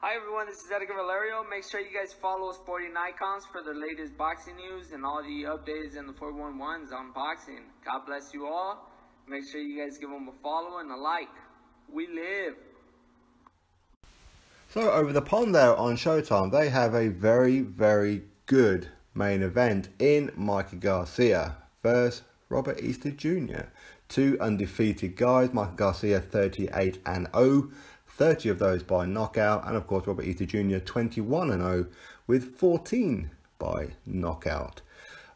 Hi everyone, this is Edgar Valerio. Make sure you guys follow Sporting Icons for the latest boxing news and all the updates and the 411s on boxing. God bless you all. Make sure you guys give them a follow and a like. We live. So over the pond there on Showtime, they have a very, very good main event in Mikey Garcia versus Robert Easter Jr. Two undefeated guys. Mikey Garcia 38-0. 30 of those by knockout, and of course Robert Easter Jr. 21-0 with 14 by knockout.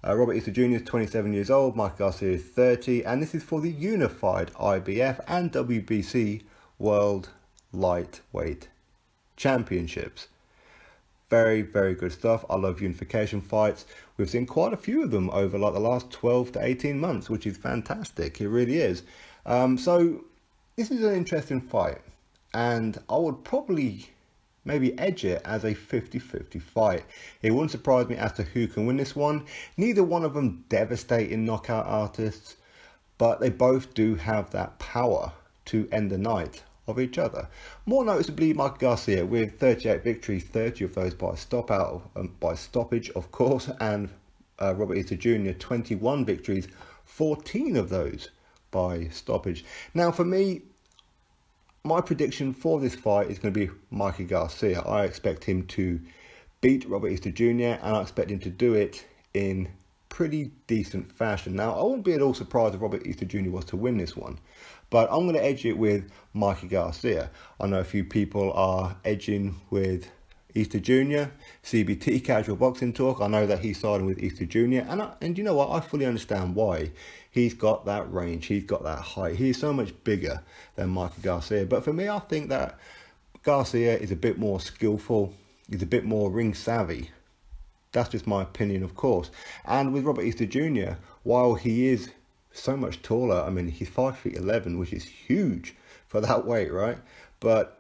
Robert Easter Jr. is 27 years old, Mikey Garcia is 30, and this is for the unified IBF and WBC World Lightweight Championships. Very, very good stuff. I love unification fights. We've seen quite a few of them over like the last 12 to 18 months, which is fantastic. It really is. So this is an interesting fight. And I would probably maybe edge it as a 50-50 fight. It wouldn't surprise me as to who can win this one. Neither one of them devastating knockout artists, but they both do have that power to end the night of each other. More noticeably, Mikey Garcia with 38 victories, 30 of those by stoppage, of course, and Robert Easter Jr. 21 victories, 14 of those by stoppage. Now, for me, my prediction for this fight is going to be Mikey Garcia. I expect him to beat Robert Easter Jr. and I expect him to do it in pretty decent fashion. Now, I wouldn't be at all surprised if Robert Easter Jr. was to win this one, but I'm going to edge it with Mikey Garcia. I know a few people are edging with Easter Jr. CBT, Casual Boxing Talk. I know that he's siding with Easter Jr. And you know what? I fully understand why. He's got that range. He's got that height. He's so much bigger than Mikey Garcia. But for me, I think that Garcia is a bit more skillful. He's a bit more ring savvy. That's just my opinion, of course. And with Robert Easter Jr., while he is so much taller, I mean, he's 5'11", which is huge for that weight, right? But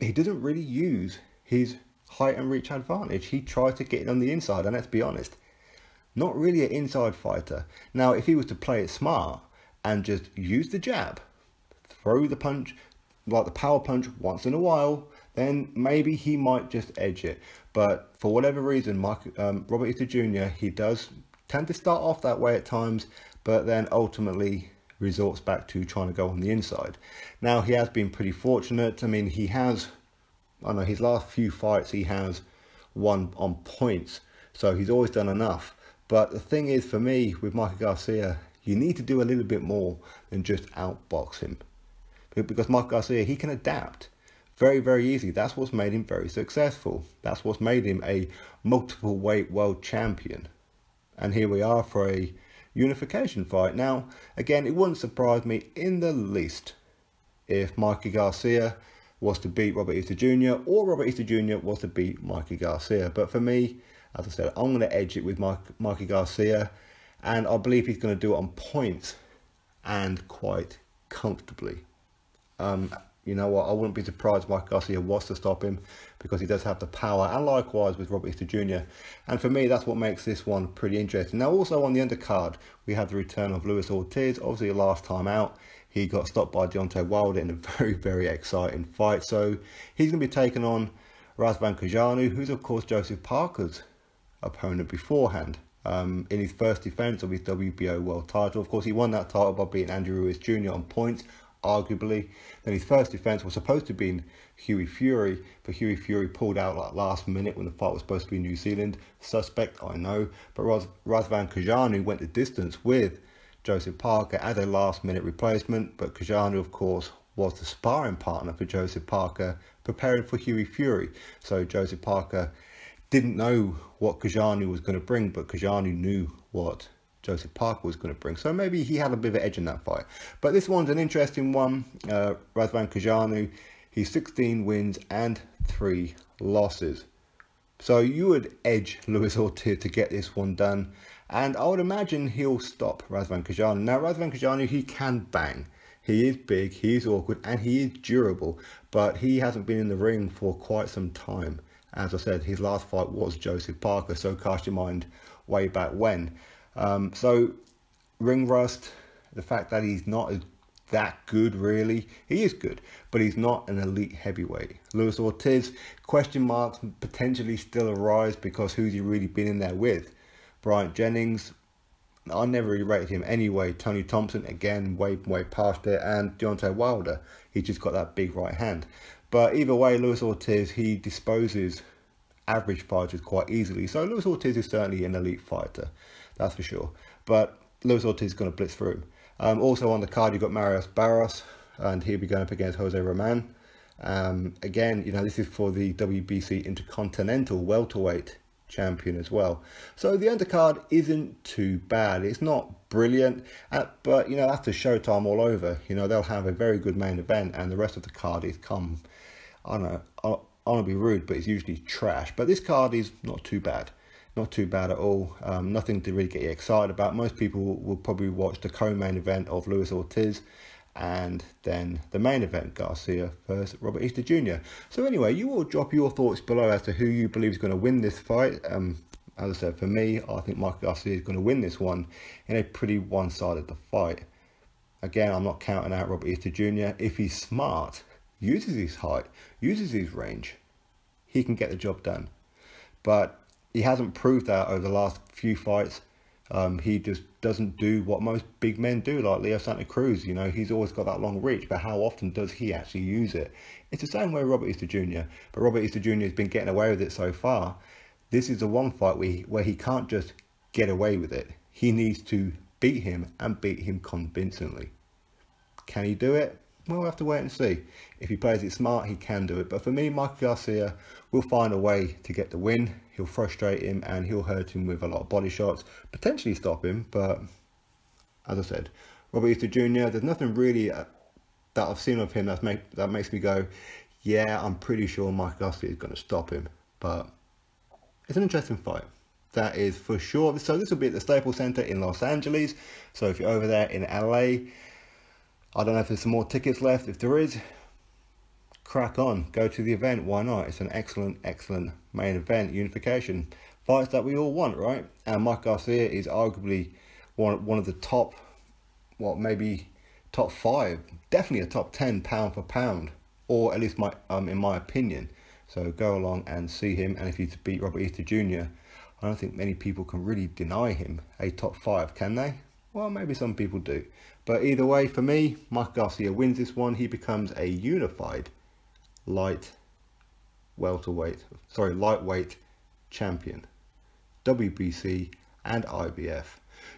he doesn't really use his height and reach advantage. He tries to get it on the inside, and let's be honest, not really an inside fighter. Now, if he was to play it smart and just use the jab, throw the punch, like the power punch once in a while, then maybe he might just edge it. But for whatever reason, Robert Easter Jr., he does tend to start off that way at times, but then ultimately resorts back to trying to go on the inside. Now, he has been pretty fortunate. I mean, he has, I know his last few fights, he has won on points. So he's always done enough. But the thing is, for me, with Mikey Garcia, you need to do a little bit more than just outbox him. Because Mikey Garcia, he can adapt very, very easily. That's what's made him very successful. That's what's made him a multiple weight world champion. And here we are for a unification fight. Now, again, it wouldn't surprise me in the least if Mikey Garcia was to beat Robert Easter Jr. or Robert Easter Jr. was to beat Mikey Garcia. But for me, as I said, I'm going to edge it with Mikey Garcia, and I believe he's going to do it on points and quite comfortably. You know what, I wouldn't be surprised if Mikey Garcia was to stop him because he does have the power, and likewise with Robert Easter Jr. And for me, that's what makes this one pretty interesting. Now, also on the undercard, we have the return of Luis Ortiz. Obviously, last time out, he got stopped by Deontay Wilder in a very, very exciting fight. So he's going to be taking on Razvan Kajanu, who's of course Joseph Parker's opponent beforehand, in his first defense of his WBO world title. Of course, he won that title by beating Andy Ruiz Jr. on points, arguably. Then his first defense was supposed to be Hughie Fury, but Hughie Fury pulled out like last minute when the fight was supposed to be in New Zealand. Suspect, I know, but Razvan Kajanu went the distance with Joseph Parker as a last minute replacement, but Kajanu, of course, was the sparring partner for Joseph Parker, preparing for Hughie Fury. So Joseph Parker didn't know what Kajanu was going to bring, but Kajanu knew what Joseph Parker was going to bring. So maybe he had a bit of an edge in that fight. But this one's an interesting one. Razvan Kajanu, he's 16 wins and 3 losses. So you would edge Luis Ortiz to get this one done. And I would imagine he'll stop Razvan Kajanu. Now, Razvan Kajanu, he can bang. He is big, he is awkward, and he is durable. But he hasn't been in the ring for quite some time. As I said, his last fight was Joseph Parker, so cast your mind way back when. So ring rust, the fact that he's not as that good really. He is good, but he's not an elite heavyweight. Luis Ortiz, question marks potentially still arise because who's he really been in there with? Bryant Jennings, I never really rated him anyway. Tony Thompson, again, way past it. And Deontay Wilder, he's just got that big right hand. But either way, Luis Ortiz, he disposes average fighters quite easily. So Luis Ortiz is certainly an elite fighter, that's for sure. But Luis Ortiz is going to blitz through him. Also on the card, you've got Marius Barros, and he'll be going up against Jose Roman. Again, you know, this is for the WBC Intercontinental welterweight champion as well. So the undercard isn't too bad. It's not brilliant, but you know, that's the Showtime all over. You know, they'll have a very good main event, and the rest of the card is I don't know, I want to be rude, but it's usually trash. But this card is not too bad. Not too bad at all. Nothing to really get you excited about. Most people will probably watch the co-main event of Luis Ortiz and then the main event, Garcia versus Robert Easter Jr. So anyway, you all drop your thoughts below as to who you believe is going to win this fight. As I said, for me, I think Mikey Garcia is going to win this one in a pretty one-sided fight. Again, I'm not counting out Robert Easter Jr. If he's smart, uses his height, uses his range, he can get the job done. But he hasn't proved that over the last few fights. He just doesn't do what most big men do, like Leo Santa Cruz. You know, he's always got that long reach, but how often does he actually use it? It's the same way Robert Easter Jr., but Robert Easter Jr. has been getting away with it so far. This is the one fight where he can't just get away with it. He needs to beat him, and beat him convincingly. Can he do it? Well, we'll have to wait and see. If he plays it smart, he can do it. But for me, Mikey Garcia will find a way to get the win. He'll frustrate him and he'll hurt him with a lot of body shots. Potentially stop him, but as I said, Robert Easter Jr., there's nothing really that I've seen of him that makes me go, yeah, I'm pretty sure Mikey Garcia is going to stop him. But it's an interesting fight. That is for sure. So this will be at the Staples Center in Los Angeles. So if you're over there in LA, I don't know if there's some more tickets left. If there is, crack on. Go to the event. Why not? It's an excellent main event. Unification. Fights that we all want, right? And Mike Garcia is arguably one of the top, maybe top 5. Definitely a top 10 pound for pound. Or at least in my opinion. So go along and see him. And if he's to beat Robert Easter Jr., I don't think many people can really deny him a top 5, can they? Well, maybe some people do. But either way, for me, Mike Garcia wins this one. He becomes a unified lightweight champion, WBC and IBF.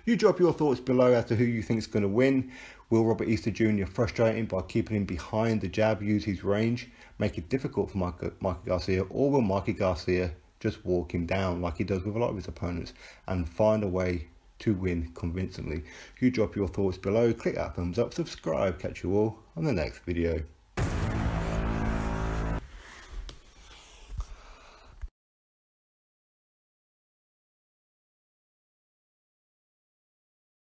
You drop your thoughts below as to who you think is going to win. Will Robert Easter Jr. frustrate him by keeping him behind the jab, use his range, make it difficult for Mikey Garcia, or will Mikey Garcia just walk him down like he does with a lot of his opponents and find a way to win convincingly? You drop your thoughts below, click that thumbs up, subscribe, catch you all on the next video.